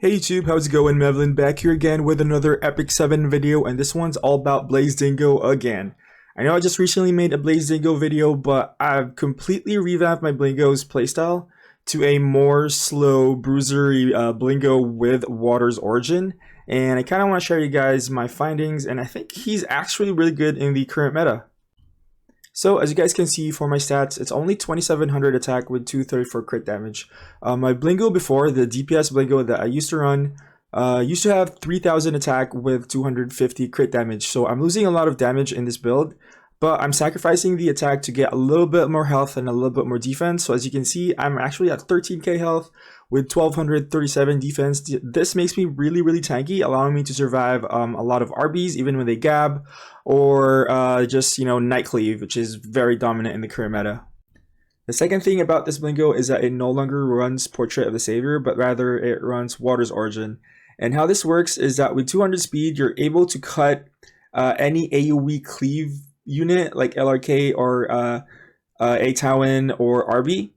Hey YouTube, how's it going? Mevlin back here again with another Epic 7 video, and this one's all about Blaze Dingo again. I know I just recently made a Blaze Dingo video, but I've completely revamped my Blingo's playstyle to a more slow, bruisery Blingo with Water's Origin, and I kind of want to share you guys my findings, and I think he's actually really good in the current meta. So as you guys can see for my stats, it's only 2700 attack with 234 crit damage. My Blingo before, the DPS Blingo that I used to run, used to have 3000 attack with 250 crit damage. So I'm losing a lot of damage in this build, but I'm sacrificing the attack to get a little bit more health and a little bit more defense. So as you can see, I'm actually at 13k health with 1237 defense. This makes me really tanky, allowing me to survive a lot of RBs even when they gab, or just night cleave, which is very dominant in the current meta. The second thing about this Blingo is that it no longer runs Portrait of the Savior, but rather it runs Water's Origin. And how this works is that with 200 speed, you're able to cut any AoE cleave unit like LRK or A Towin or Arby,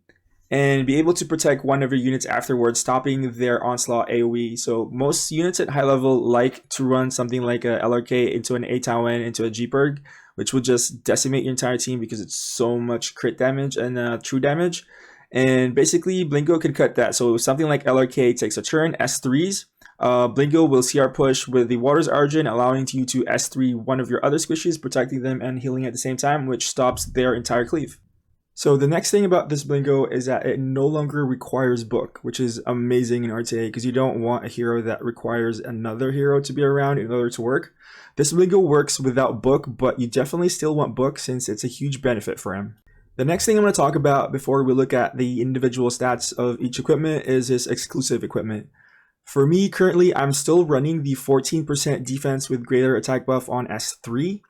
and be able to protect one of your units afterwards, stopping their Onslaught AoE. So most units at high level like to run something like a LRK into an A Towin into a G-Berg, which would just decimate your entire team because it's so much crit damage and true damage. And basically Blingo can cut that. So something like LRK takes a turn, S3s, Blingo will CR push with the Water's Origin, allowing you to S3 one of your other squishies, protecting them and healing at the same time, which stops their entire cleave. So the next thing about this Blingo is that it no longer requires book, which is amazing in RTA because you don't want a hero that requires another hero to be around in order to work. This Blingo works without book, but you definitely still want book since it's a huge benefit for him. The next thing I'm going to talk about before we look at the individual stats of each equipment is his exclusive equipment. For me, currently, I'm still running the 14% defense with greater attack buff on S3.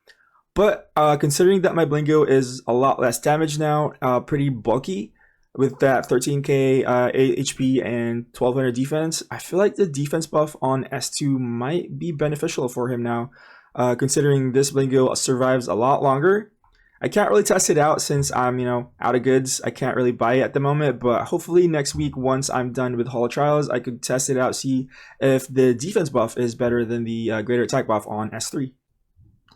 But considering that my Blingo is a lot less damage now, pretty bulky, with that 13k HP and 1200 defense, I feel like the defense buff on S2 might be beneficial for him now, considering this Blingo survives a lot longer. I can't really test it out since I'm, out of goods. I can't really buy it at the moment, but hopefully next week, once I'm done with Holo Trials, I could test it out, see if the defense buff is better than the greater attack buff on S3.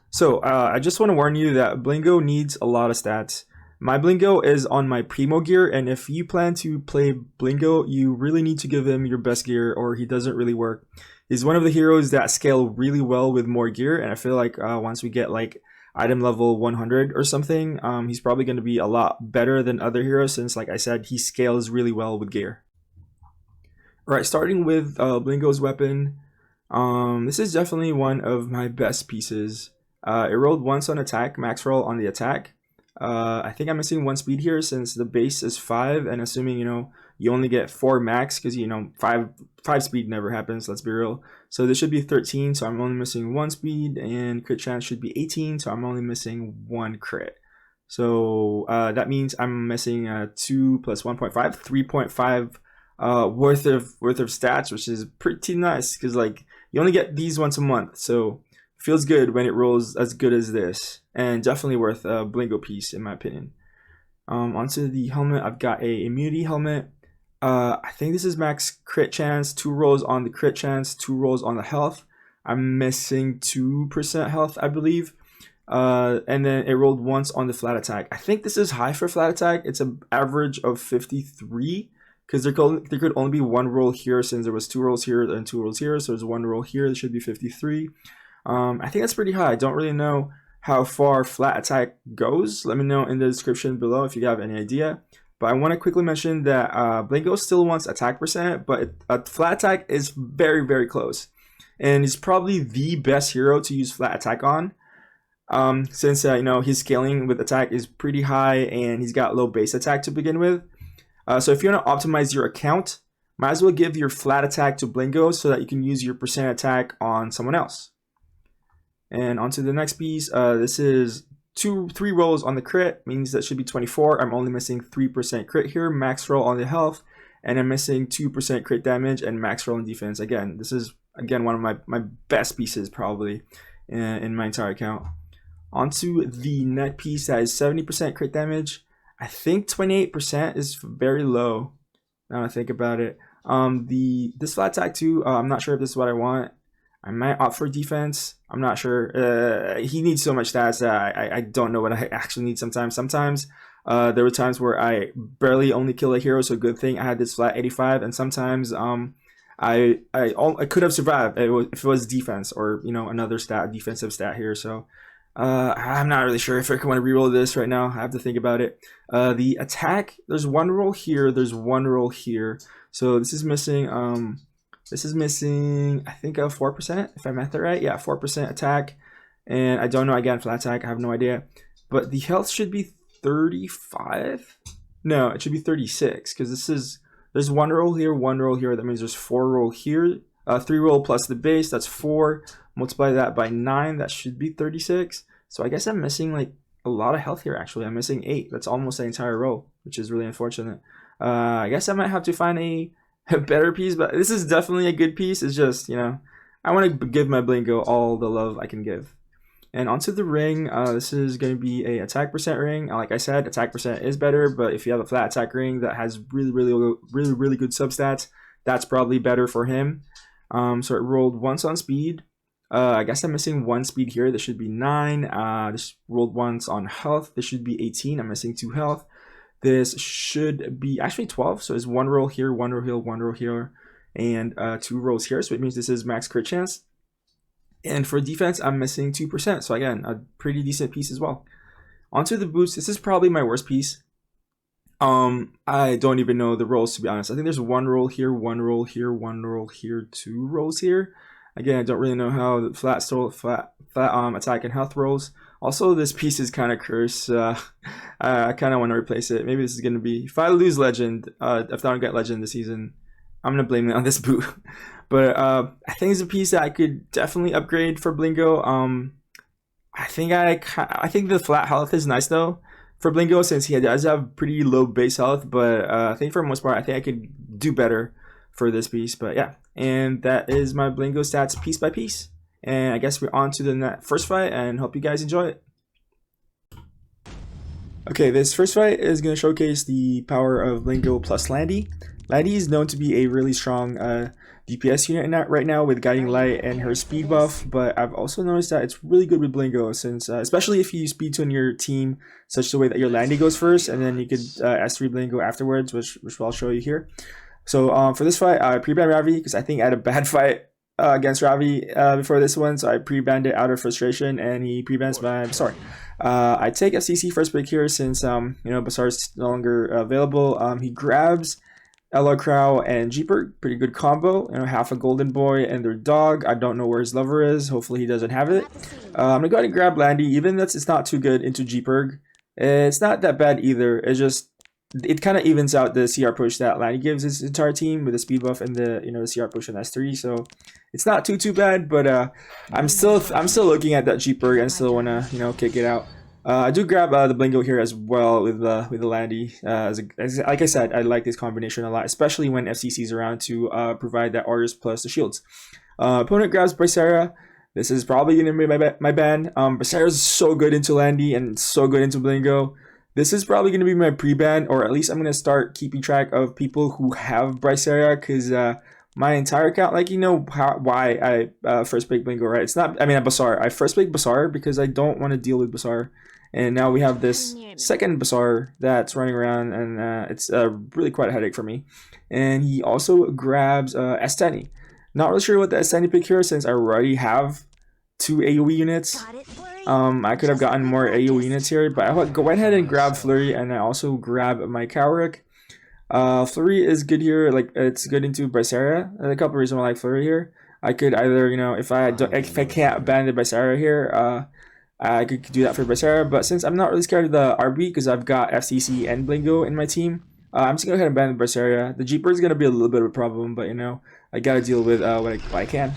So I just want to warn you that Blingo needs a lot of stats. My Blingo is on my Primo gear, and if you plan to play Blingo, you really need to give him your best gear or he doesn't really work. He's one of the heroes that scale really well with more gear, and I feel like once we get like item level 100 or something, he's probably going to be a lot better than other heroes since, like I said, he scales really well with gear. Alright, starting with Blingo's weapon, this is definitely one of my best pieces. It rolled once on attack, max roll on the attack. I think I'm missing 1 speed here since the base is 5, and assuming you only get 4 max because 5 speed never happens, let's be real. So this should be 13, so I'm only missing 1 speed, and crit chance should be 18, so I'm only missing 1 crit. So that means I'm missing 2 plus 1.5, 3.5 worth of stats, which is pretty nice because like you only get these once a month, so feels good when it rolls as good as this, and definitely worth a Blingo piece in my opinion. Onto the helmet, I've got a immunity helmet. I think this is max crit chance, 2 rolls on the crit chance, 2 rolls on the health. I'm missing 2% health, I believe. And then it rolled once on the flat attack. I think this is high for flat attack. It's an average of 53 because there could only be 1 roll here since there was 2 rolls here and 2 rolls here, so there's 1 roll here. There should be 53. I think that's pretty high. I don't really know how far flat attack goes. Let me know in the description below if you have any idea. But I want to quickly mention that Blingo still wants attack percent, but flat attack is very close. And he's probably the best hero to use flat attack on. Since his scaling with attack is pretty high and he's got low base attack to begin with. So if you want to optimize your account, might as well give your flat attack to Blingo so that you can use your percent attack on someone else. And onto the next piece, this is 3 rolls on the crit, means that should be 24. I'm only missing 3% crit here, max roll on the health, and I'm missing 2% crit damage and max roll on defense. Again, this is one of my best pieces probably in my entire account. Onto the neck piece, that is 70% crit damage. I think 28% is very low now I think about it. This flat attack too, I'm not sure if this is what I want. I might opt for defense. I'm not sure. He needs so much stats that I don't know what I actually need sometimes. Sometimes there were times where I barely only kill a hero, so good thing I had this flat 85. And sometimes I could have survived if it was defense or another defensive stat here. So I'm not really sure if I want to reroll this right now. I have to think about it. The attack, there's one roll here, there's one roll here. So this is missing. I think 4%, if I math it right. Yeah, 4% attack. And I don't know, again, flat attack, I have no idea. But the health should be 35? No, it should be 36, because there's one roll here, one roll here. That means there's 4 roll here. 3 roll plus the base, that's 4. Multiply that by 9, that should be 36. So I guess I'm missing like a lot of health here, actually. I'm missing 8. That's almost the entire row, which is really unfortunate. I guess I might have to find a better piece, but this is definitely a good piece. It's just, I want to give my Blingo all the love I can give. And onto the ring, this is going to be a attack percent ring. Like I said, attack percent is better, but if you have a flat attack ring that has really good substats, that's probably better for him. So it rolled once on speed. I guess I'm missing 1 speed here. This should be 9. This rolled once on health. This should be 18. I'm missing 2 health. This should be actually 12. So it's 1 roll here, 1 roll here, 1 roll here, and 2 rolls here. So it means this is max crit chance. And for defense, I'm missing 2%. So again, a pretty decent piece as well. Onto the boots. This is probably my worst piece. I don't even know the rolls, to be honest. I think there's 1 roll here, 1 roll here, 1 roll here, 2 rolls here. Again, I don't really know how the flat attack and health rolls. Also, this piece is kind of cursed. I kind of want to replace it. Maybe this is going to be, if I lose legend, if I don't get legend this season, I'm going to blame it on this boot. But I think it's a piece that I could definitely upgrade for Blingo. I think the flat health is nice though for Blingo, since he does have pretty low base health. But I think for the most part, I think I could do better for this piece. But yeah, and that is my Blingo stats piece by piece. And I guess we're on to the first fight, and hope you guys enjoy it. Okay, this first fight is going to showcase the power of Blingo plus Landy. Landy is known to be a really strong DPS unit right now with Guiding Light and her speed buff, but I've also noticed that it's really good with Blingo, since especially if you use speed tune your team such a way that your Landy goes first, and then you could S3 Blingo afterwards, which I'll show you here. So for this fight, I pre-banned Ravi because I think I had a bad fight against Ravi before this one, so I pre-banned it out of frustration, and he pre-bans my Basar. I take FCC first pick here since Basar is no longer available. He grabs Ella Crow and Jeeper, pretty good combo. Half a golden boy and their dog. I don't know where his lover is. Hopefully he doesn't have it. I'm gonna go ahead and grab Landy, even though it's not too good into Jeeper. It's not that bad either. It kind of evens out the CR push that Landy gives his entire team with the speed buff and the the CR push on S3. So it's not too bad, but I'm still looking at that Jeeper and still wanna kick it out. I do grab the Blingo here as well with the Landy. Like I said, I like this combination a lot, especially when FCC is around to provide that Auras plus the shields. Opponent grabs Bracera. This is probably going to be my ban. Bracera is so good into Landy and so good into Blingo. This is probably going to be my pre-ban, or at least I'm going to start keeping track of people who have Bracera, because my entire account, why I first pick Blingo, right? It's not, Basar. I first pick Basar because I don't want to deal with Basar. And now we have this second Basar that's running around, and it's really quite a headache for me. And he also grabs S10. Not really sure what the S10 pick here, since I already have 2 AoE units. I could have gotten more AoE units here, but I go ahead and grab Flurry, and I also grab my Cowrick. Flurry is good here, it's good into Bracera. There's a couple reasons why I like Flurry here. I could either, if I can't ban the Bracera here, I could do that for Bracera, but since I'm not really scared of the RB because I've got FCC and Blingo in my team, I'm just going to go ahead and ban the Bracera. The Jeeper is going to be a little bit of a problem, but I got to deal with what I can.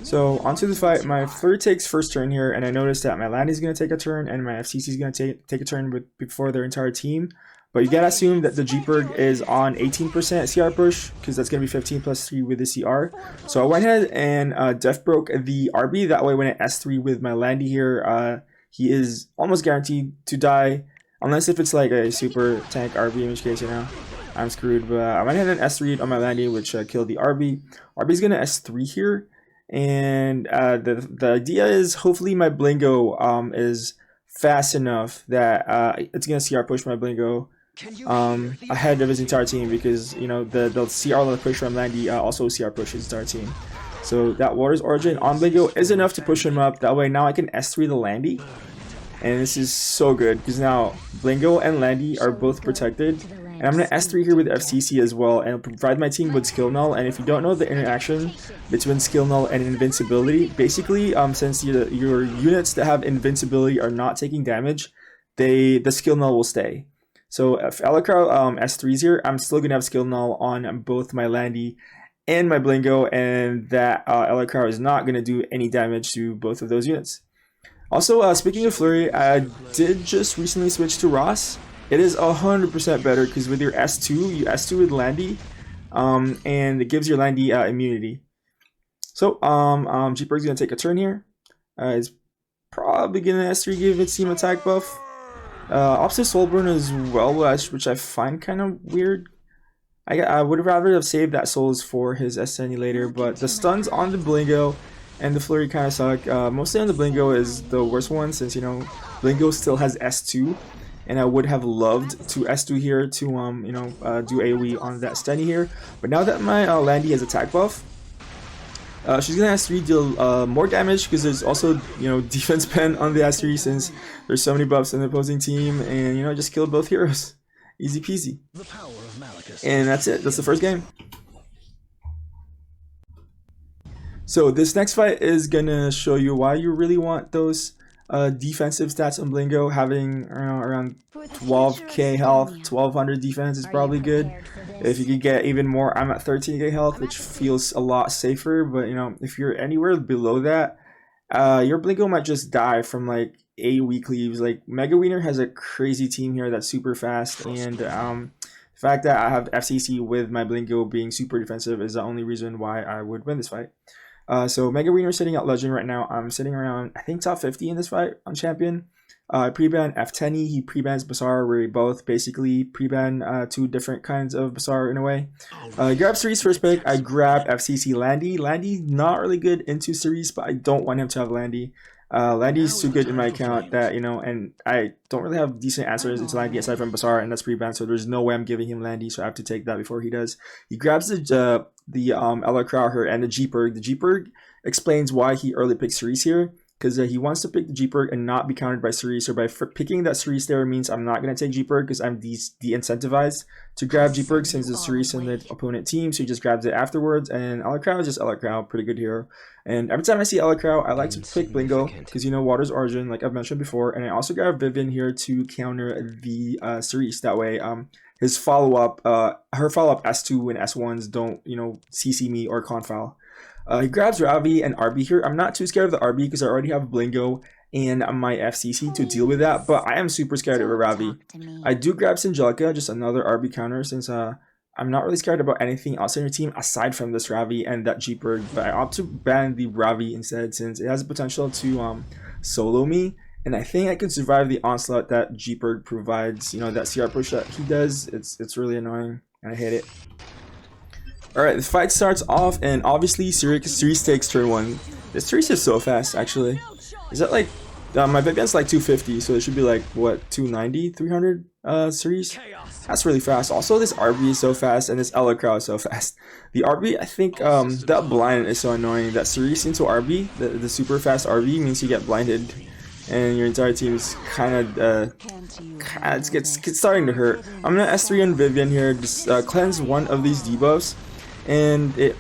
So onto the fight, my Flurry takes first turn here, and I noticed that my Landy is going to take a turn and my FCC is going to take a turn before their entire team. But you gotta assume that the Jeeper is on 18% CR push, because that's gonna be 15 plus 3 with the CR. So I went ahead and Death Broke the RB. That way when I S3 with my Landy here, he is almost guaranteed to die. Unless if it's like a super tank Arby, in which case, you know, I'm screwed. But I went ahead and S3'd on my Landy, which killed the Arby. Arby's gonna S3 here. And the idea is hopefully my Blingo is fast enough that it's gonna CR push my Blingo ahead of his entire team, because you know the CR push from Landy also CR push his entire team. So that Water's Origin on Blingo is enough to push him up. That way now I can S3 the Landy. And this is so good because now Blingo and Landy are both protected. And I'm going to S3 here with FCC as well and provide my team with Skill Null. And if you don't know the interaction between Skill Null and Invincibility, basically since your units that have Invincibility are not taking damage, the Skill Null will stay. So if Elecrow S3s here, I'm still going to have Skill Null on both my Landy and my Blingo, and that Elecrow is not going to do any damage to both of those units. Also, speaking of Flurry, I did just recently switch to Ross. It is 100% better because with your S2, you S2 with Landy, and it gives your Landy immunity. So, Jeeper's gonna take a turn here. It's probably gonna S3 give its team attack buff. Opposite Soulburn as well, which I find kind of weird. I would rather have saved that Souls for his S later, but the stuns on the Blingo and the Flurry kind of suck. Mostly on the Blingo is the worst one, since you know Blingo still has S2, and I would have loved to S2 here to you know do AoE on that Stenny here. But now that my Landy has attack buff, she's gonna S3 deal more damage, because there's also you know defense pen on the S3 since there's so many buffs in the opposing team, and you know just kill both heroes, easy peasy. And that's it. That's the first game. So this next fight is gonna show you why you really want those defensive stats on Blingo. Having around 12k health, 1200 defense is probably good. If you could get even more, I'm at 13k health, which feels a lot safer. But you know, if you're anywhere below that, your Blingo might just die from like AoE cleaves. Like Mega Wiener has a crazy team here that's super fast, and the fact that I have FCC with my Blingo being super defensive is the only reason why I would win this fight. So Mega Wiener sitting at Legend right now. I'm sitting around, I think, top 50 in this fight on Champion. I pre-ban F10, he pre-bans Bazaar, where we both basically pre-ban two different kinds of Bazaar in a way. Grab Cerise first pick. I grab FCC Landy. Landy not really good into Cerise, but I don't want him to have Landy. Landy is too good in my account that, you know, and I don't really have decent answers into Landy aside from Bazaar, and that's pre-ban, so there's no way I'm giving him Landy, so I have to take that before he does. He grabs the Ella Crowher and the Jeeperg. The Jeeperg explains why he early picked Cerise here, because he wants to pick the Jeeperg and not be countered by Cerise. So by picking that Cerise there means I'm not going to take Jeeperg, because I'm de-incentivized to grab Jeeperg since it's Cerise in the opponent team. So he just grabs it afterwards, and Elecrow is just Elecrow, pretty good hero. And every time I see Elecrow, I like to pick Blingo, because you know Water's Origin, like I've mentioned before. And I also grab Vivian here to counter the Cerise. That way, his follow-up, her follow-up S2 and S1s don't, you know, CC me or confoul. He grabs Ravi and Arby here. I'm not too scared of the Arby because I already have Blingo and my FCC to deal with that, but I am super scared of a Ravi. I do grab Singelica, just another Arby counter, since I'm not really scared about anything else in your team aside from this Ravi and that Jeeperg, but I opt to ban the Ravi instead since it has the potential to solo me, and I think I could survive the Onslaught that Jeeperg provides. You know, that CR push that he does, it's really annoying, and I hate it. Alright, the fight starts off, and obviously Cerise takes turn 1. This Cerise is so fast, actually. Is that like... my Vivian's like 250, so it should be like, what, 290, 300 Cerise? That's really fast. Also, this Arby is so fast, and this Elecrow is so fast. The Arby, I think, that blind is so annoying. That Cerise into Arby, the super fast Arby, means you get blinded, and your entire team is kind of, it's starting to hurt. I'm gonna S3 on Vivian here, just cleanse one of these debuffs. And it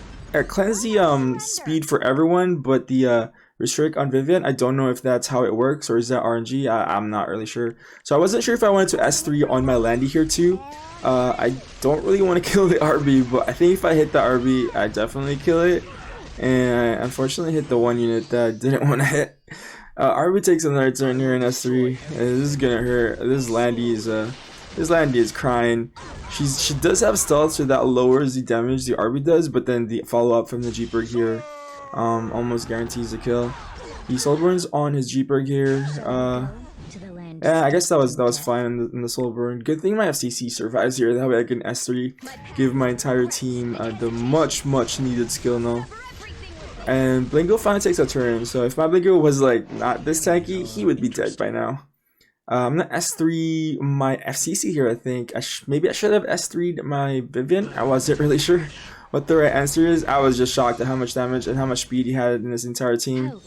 cleanses the speed for everyone, but the restrict on Vivian, I don't know if that's how it works, or is that RNG? I'm not really sure. So I wasn't sure if I wanted to S3 on my Landy here too. I don't really want to kill the RB, but I think if I hit the RB, I definitely kill it. And I unfortunately hit the one unit that I didn't want to hit. RB takes another turn here in S3. This is gonna hurt. This Landy is crying. She does have stealth, so that lowers the damage the Arby does, but then the follow-up from the Jeeperg here almost guarantees the kill. He Soulburns on his Jeeperg here. Yeah, I guess that was fine in the soul burn. Good thing my FCC survives here. That way I can S3, give my entire team the much needed skill now. And Blingo finally takes a turn. So if my Blingo was like not this tanky, he would be dead by now. I'm gonna S3 my FCC here. I think maybe I should have S3'd my Vivian. I wasn't really sure what the right answer is. I was just shocked at how much damage and how much speed he had in his entire team.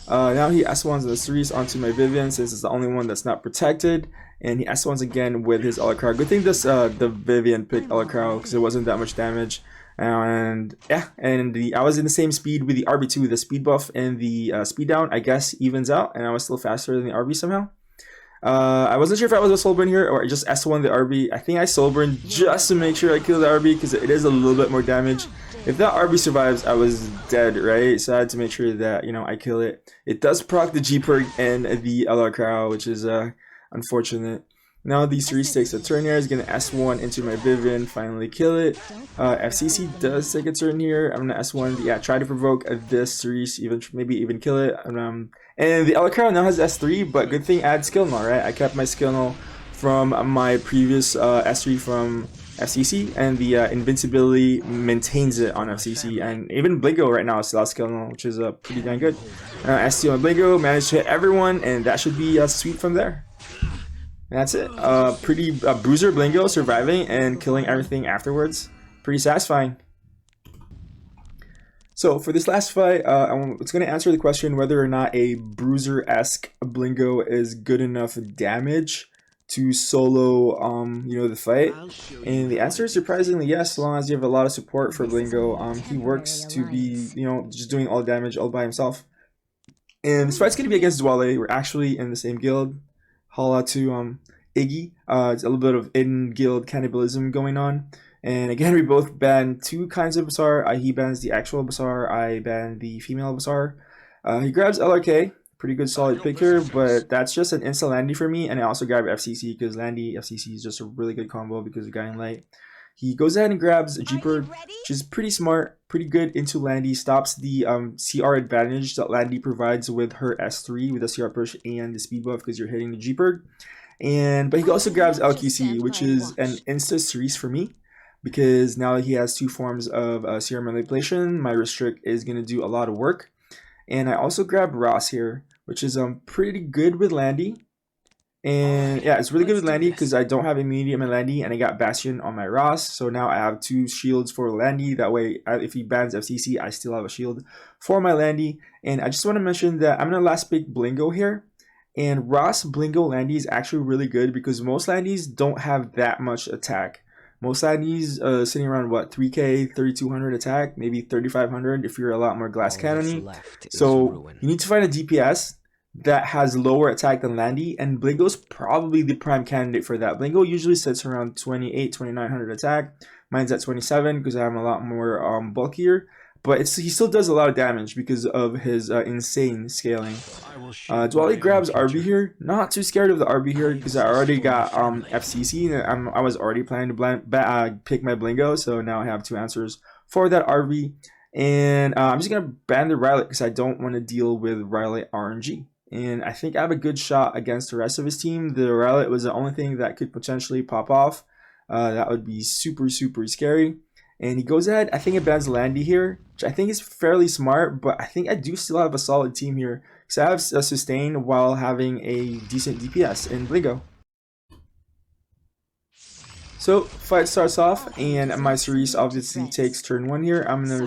Now he S1s and S3s onto my Vivian since it's the only one that's not protected, and he S1s again with his Elecrow. Good thing this the Vivian picked Elecrow because it wasn't that much damage. And yeah, and I was in the same speed with the RB2. The speed buff and the speed down, I guess, evens out, and I was still faster than the RB somehow. I wasn't sure if I was a soul burn here or I just S1 the RB. I think I soul burn just to make sure I kill the RB because it is a little bit more damage. If that RB survives, I was dead, right? So I had to make sure that, you know, I kill it. It does proc the G perk and the Elecrow, which is unfortunate. Now the Cerise takes a turn here. Is gonna S1 into my Vivian, finally kill it. FCC does take a turn here. I'm gonna S1, yeah, try to provoke this Cerise, maybe even kill it. And the Elecrow now has S3, but good thing I had skill null, right? I kept my skill null from my previous S3 from FCC, and the invincibility maintains it on FCC, and even Blingo right now is still skill null, which is pretty dang good. S2 on Blingo, managed to hit everyone, and that should be sweet from there. And that's it. Pretty Bruiser Blingo surviving and killing everything afterwards. Pretty satisfying. So for this last fight, it's going to answer the question whether or not a Bruiser-esque Blingo is good enough damage to solo, you know, the fight. And the answer is surprisingly yes, as long as you have a lot of support for Blingo. He works to be, you know, just doing all damage all by himself. And this fight's going to be against Dwale. We're actually in the same guild. Holla to Iggy. It's a little bit of in-guild cannibalism going on. And again, we both ban two kinds of Bazaar. He bans the actual Bazaar. I ban the female Bazaar. He grabs LRK. Pretty good solid pick here, but that's just an insta Landy for me. And I also grab FCC because Landy FCC is just a really good combo because of Guiding Light. He goes ahead and grabs a Jeeper, which is pretty smart, pretty good into Landy. Stops the CR advantage that Landy provides with her S3 with the CR push and the speed buff because you're hitting the Jeeper. But he also grabs LQC, which is an insta Cerise for me because now that he has two forms of CR manipulation, my restrict is going to do a lot of work. And I also grab Ross here, which is pretty good with Landy. And yeah, it's really good with Landy because I don't have immunity on my Landy and I got Bastion on my Ross. So now I have two shields for Landy. That way, if he bans FCC, I still have a shield for my Landy. And I just want to mention that I'm going to last pick Blingo here. And Ross, Blingo, Landy is actually really good because most Landys don't have that much attack. Most Landys sitting around, what, 3k, 3200 attack, maybe 3500 if you're a lot more glass cannony. So you need to find a DPS that has lower attack than Landy, and Blingo's probably the prime candidate for that. Blingo usually sits around 2900 attack. Mine's at 27 because I'm a lot more bulkier, but he still does a lot of damage because of his insane scaling. Dwale grabs RB here. Not too scared of the RB here because I already got FCC, and I was already planning to pick my Blingo, so now I have two answers for that RB. And I'm just going to ban the Rylet because I don't want to deal with Rylet RNG. And I think I have a good shot against the rest of his team. The Rylet was the only thing that could potentially pop off. That would be super scary. And he goes ahead, I think it bans Landy here, which I think is fairly smart, but I think I do still have a solid team here. So I have a sustain while having a decent DPS in Blingo. So fight starts off, and my Cerise obviously takes turn 1 here. I'm gonna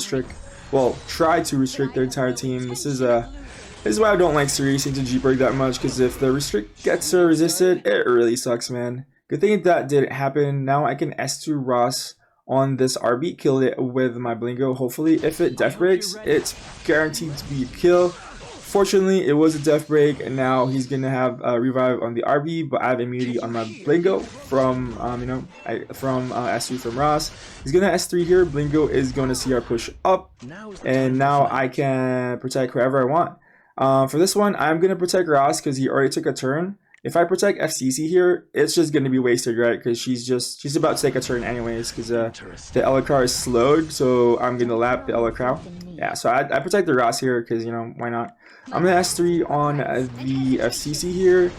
try to restrict their entire team. This is why I don't like Cerise into G-Berg that much, because if the restrict gets resisted, it really sucks, man. Good thing that didn't happen. Now I can S2 Ross on this RB, kill it with my Blingo. Hopefully, if it death breaks, it's guaranteed to be a kill. Fortunately, it was a death break, and now he's gonna have a revive on the RB, but I have immunity on my Blingo from S3 from Ross. He's gonna S3 here. Blingo is gonna CR push up, and now I can protect whoever I want. For this one, I'm gonna protect Ross because he already took a turn. If I protect FCC here, it's just going to be wasted, right? Because she's about to take a turn anyways, because the Elecrow is slowed, so I'm going to lap the Elecrow. Yeah, so I protect the Ross here, because, you know, why not? I'm going to S3 on the FCC here.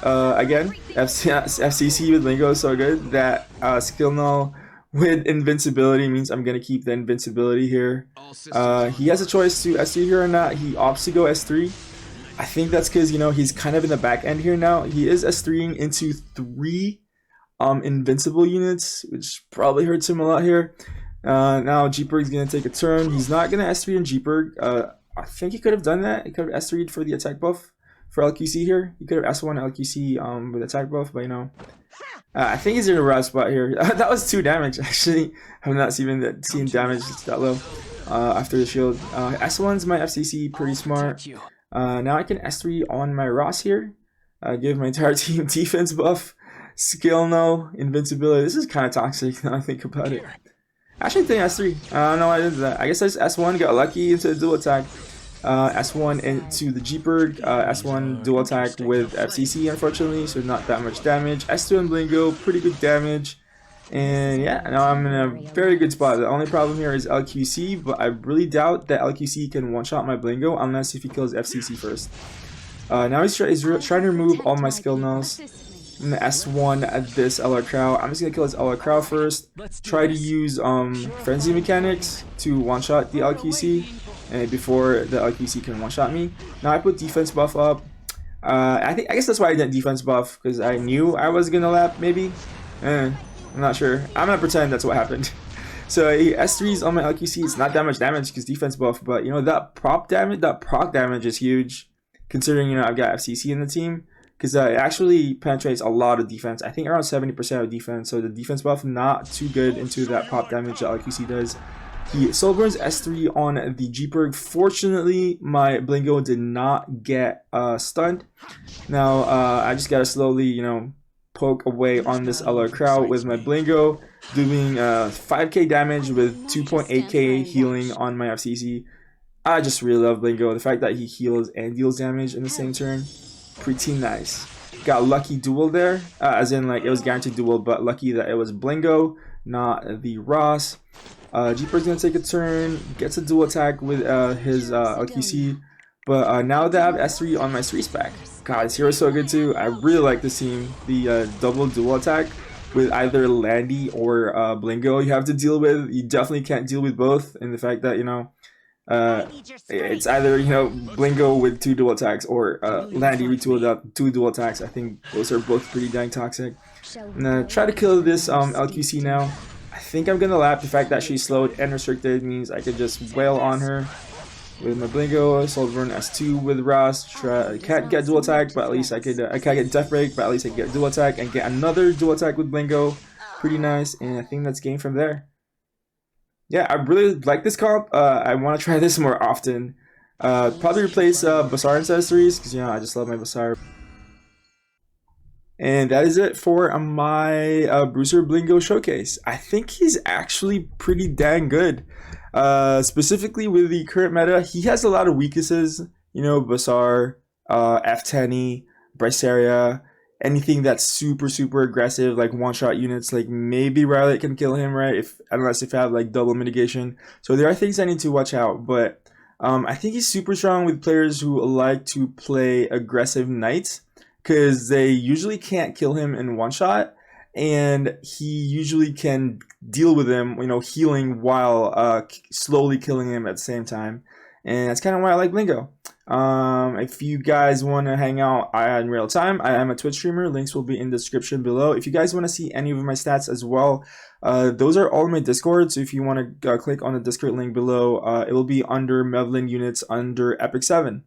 Again, FCC with Blingo is so good that skill null with invincibility means I'm gonna keep the invincibility here. He has a choice to S3 here or not. He opts to go S3. I think that's because, you know, he's kind of in the back end here now. He is S3ing into 3 invincible units, which probably hurts him a lot here. Now Jeeper's gonna take a turn. He's not gonna S3 in Jeeper. I think he could have done that. He could have S3'd for the attack buff for LQC here. He could have S1 LQC with attack buff, but you know, I think he's in a rough spot here. That was 2 damage actually. I'm not seen damage that low after the shield. S1's my FCC, pretty smart. Now I can S3 on my Ross here. Give my entire team defense buff, skill no, invincibility. This is kind of toxic now I think about it. Actually, I think S3. I don't know why I did that. I guess I just S1, got lucky into the dual attack. S1 into the Jeeper. S1 dual attack with FCC, unfortunately, so not that much damage. S2 and Blingo, pretty good damage. And yeah, now I'm in a very good spot. The only problem here is LQC, but I really doubt that LQC can one-shot my Blingo unless if he kills FCC first. Now he's trying to remove all my skill nulls. I'm gonna S1 at this LR Crow. I'm just gonna kill his LR Crow first. Try to use frenzy mechanics to one-shot the LQC before the LQC can one-shot me. Now I put defense buff up. I guess that's why I didn't defense buff, because I knew I was gonna lap maybe. I'm not sure. I'm gonna pretend that's what happened. So he S3s on my LQC. It's not that much damage because defense buff, but you know that proc damage is huge, considering you know I've got FCC in the team. Because it actually penetrates a lot of defense. I think around 70% of defense. So the defense buff not too good into that pop damage that LQC does. He soul burns S3 on the Jeeper. Fortunately, my Blingo did not get stunned. Now I just gotta slowly, you know, poke away on this LR Crow with my Blingo, doing 5k damage with 2.8k healing on my FCC. I just really love Blingo. The fact that he heals and deals damage in the same turn. Pretty nice. Got lucky duel there, as in like it was guaranteed duel, but lucky that it was Blingo, not the Ross. Jeeper's gonna take a turn, gets a dual attack with his LQC, but now that I have S3 on my 3 spec, God, this hero is so good too. I really like this team. The double dual attack with either Landy or Blingo you have to deal with. You definitely can't deal with both, and the fact that, you know, it's either, you know, Blingo with 2 dual attacks or Landy retooled up 2 dual attacks. I think those are both pretty dang toxic. I'm gonna try to kill this LQC now. I think I'm gonna lap. The fact that she's slowed and restricted means I could just wail on her with my Blingo. Soul burn S2 with Ross. I can't get dual attack, but at least I could. I can't get death break, but at least I can get dual attack and get another dual attack with Blingo. Pretty nice, and I think that's game from there. Yeah, I really like this comp. I want to try this more often. Probably replace Basar instead of S3s, because, you know, I just love my Basar. And that is it for my Bruiser Blingo showcase. I think he's actually pretty dang good. Specifically with the current meta, he has a lot of weaknesses. You know, Basar, F10, Bryceria, anything that's super aggressive, like one-shot units, like maybe Rowlet can kill him, right? Unless if I have like double mitigation. So there are things I need to watch out, but I think he's super strong with players who like to play aggressive knights, because they usually can't kill him in one shot, and he usually can deal with him, you know, healing while slowly killing him at the same time. And that's kind of why I like Blingo. If you guys want to hang out in real time, I am a Twitch streamer. Links will be in the description below. If you guys want to see any of my stats as well, those are all in my Discord. So if you want to click on the Discord link below, it will be under Mevlin units under Epic 7.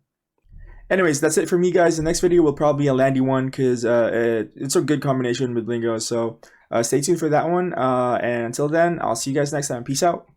Anyways, that's it for me, guys. The next video will probably be a Landy one, because it's a good combination with Blingo. So stay tuned for that one. And until then, I'll see you guys next time. Peace out.